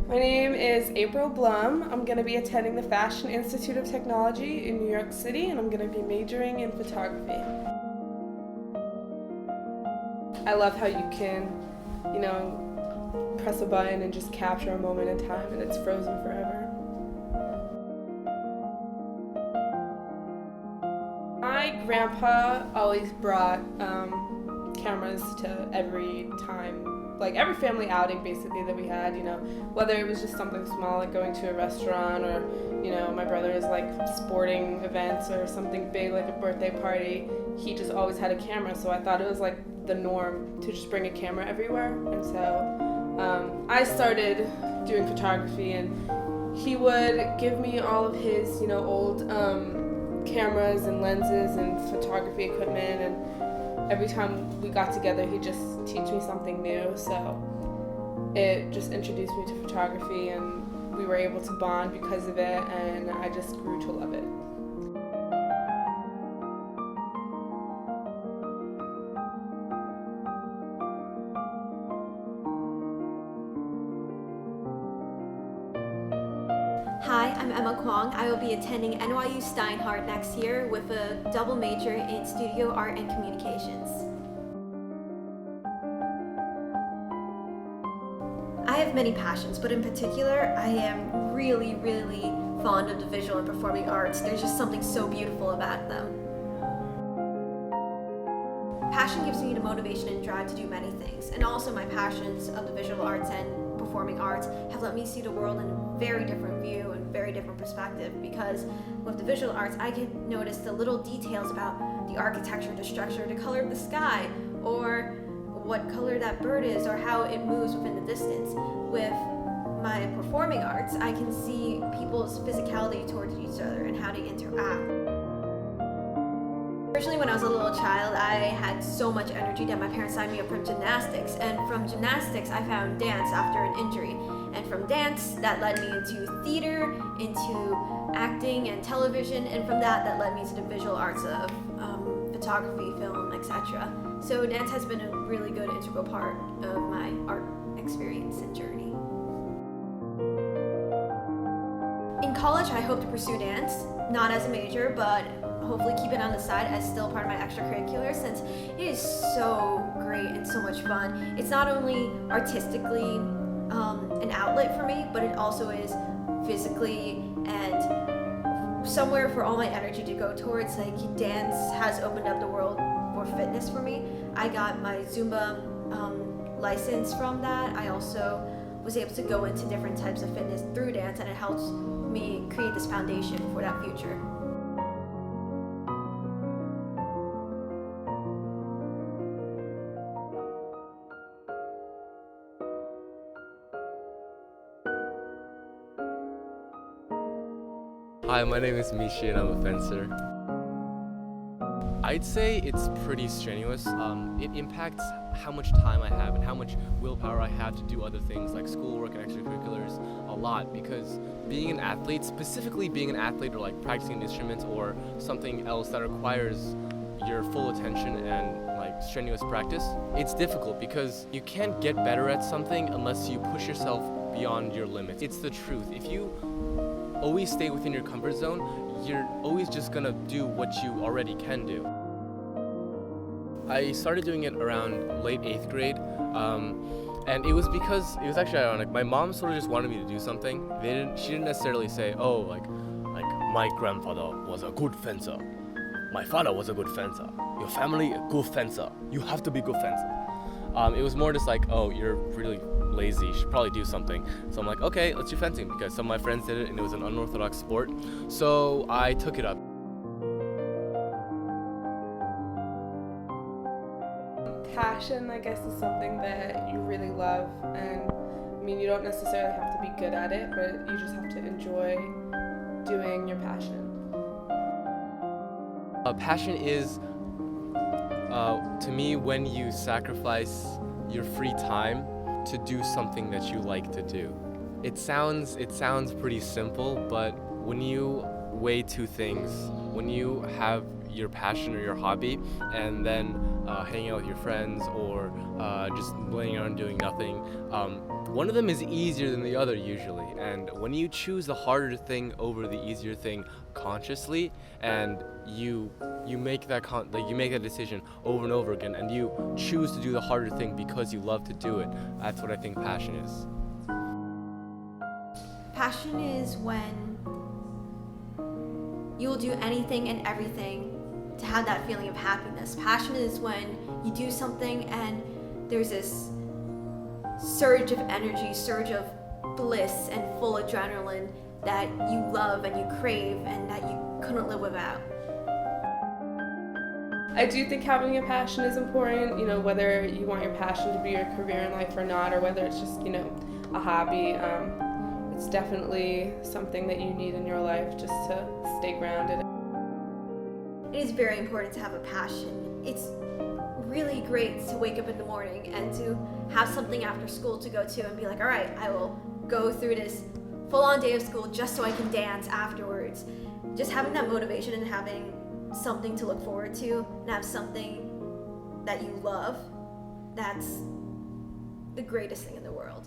My name is April Blum. I'm going to be attending the Fashion Institute of Technology in New York City, and I'm going to be majoring in photography. I love how you can, press a button and just capture a moment in time, and it's frozen forever. My grandpa always brought cameras to every time, like every family outing basically that we had, whether it was just something small like going to a restaurant or, my brother's like sporting events or something big like a birthday party, he just always had a camera. So I thought it was like the norm to just bring a camera everywhere. And so I started doing photography, and he would give me all of his, old cameras and lenses and photography equipment, and every time we got together he'd just teach me something new, so it just introduced me to photography, and we were able to bond because of it, and I just grew to love it. Hi, I'm Emma Kwong. I will be attending NYU Steinhardt next year with a double major in studio art and communications. I have many passions, but in particular, I am really fond of the visual and performing arts. There's just something so beautiful about them. Passion gives me the motivation and drive to do many things, and also my passions of the visual arts and performing arts have let me see the world in a very different view and very different perspective, because with the visual arts I can notice the little details about the architecture, the structure, the color of the sky, or what color that bird is, or how it moves within the distance. With my performing arts, I can see people's physicality towards each other and how they interact. Originally, when I was a little child, I had so much energy that my parents signed me up for gymnastics, and from gymnastics I found dance after an injury, and from dance that led me into theater, into acting and television, and from that led me to the visual arts of photography, film, etc. So dance has been a really good integral part of my art experience and journey. In college, I hope to pursue dance, not as a major, but hopefully keep it on the side as still part of my extracurricular, since it is so great and so much fun. It's not only artistically an outlet for me, but it also is physically and somewhere for all my energy to go towards. Like, dance has opened up the world for fitness for me. I got my Zumba license from that. I also was able to go into different types of fitness through dance, and it helps me create this foundation for that future. Hi, my name is Mishi and I'm a fencer. I'd say it's pretty strenuous. It impacts how much time I have and how much willpower I have to do other things like schoolwork and extracurriculars a lot, because being an athlete, specifically being an athlete or like practicing an instrument or something else that requires your full attention and like strenuous practice, it's difficult because you can't get better at something unless you push yourself beyond your limits. It's the truth. If you always stay within your comfort zone, you're always just gonna do what you already can do. I started doing it around late 8th grade, and it was because, it was actually ironic. My mom sort of just wanted me to do something. She didn't necessarily say, oh, like my grandfather was a good fencer. My father was a good fencer. Your family, a good fencer. You have to be a good fencer. It was more just like, oh, you're really lazy, you should probably do something. So I'm like, okay, let's do fencing, because some of my friends did it and it was an unorthodox sport. So I took it up. Passion, I guess, is something that you really love, and you don't necessarily have to be good at it, but you just have to enjoy doing your passion. Passion is, to me, when you sacrifice your free time to do something that you like to do. It sounds pretty simple, but when you weigh two things, when you have your passion or your hobby, and then hanging out with your friends or just laying around doing nothing. One of them is easier than the other usually, and when you choose the harder thing over the easier thing consciously, and you make that you make that decision over and over again, and you choose to do the harder thing because you love to do it, that's what I think passion is. Passion is when you will do anything and everything to have that feeling of happiness. Passion is when you do something and there's this surge of energy, surge of bliss and full adrenaline that you love and you crave and that you couldn't live without. I do think having a passion is important, whether you want your passion to be your career in life or not, or whether it's just, a hobby. It's definitely something that you need in your life just to stay grounded. It is very important to have a passion. It's really great to wake up in the morning and to have something after school to go to and be like, all right, I will go through this full-on day of school just so I can dance afterwards. Just having that motivation and having something to look forward to and have something that you love, that's the greatest thing in the world.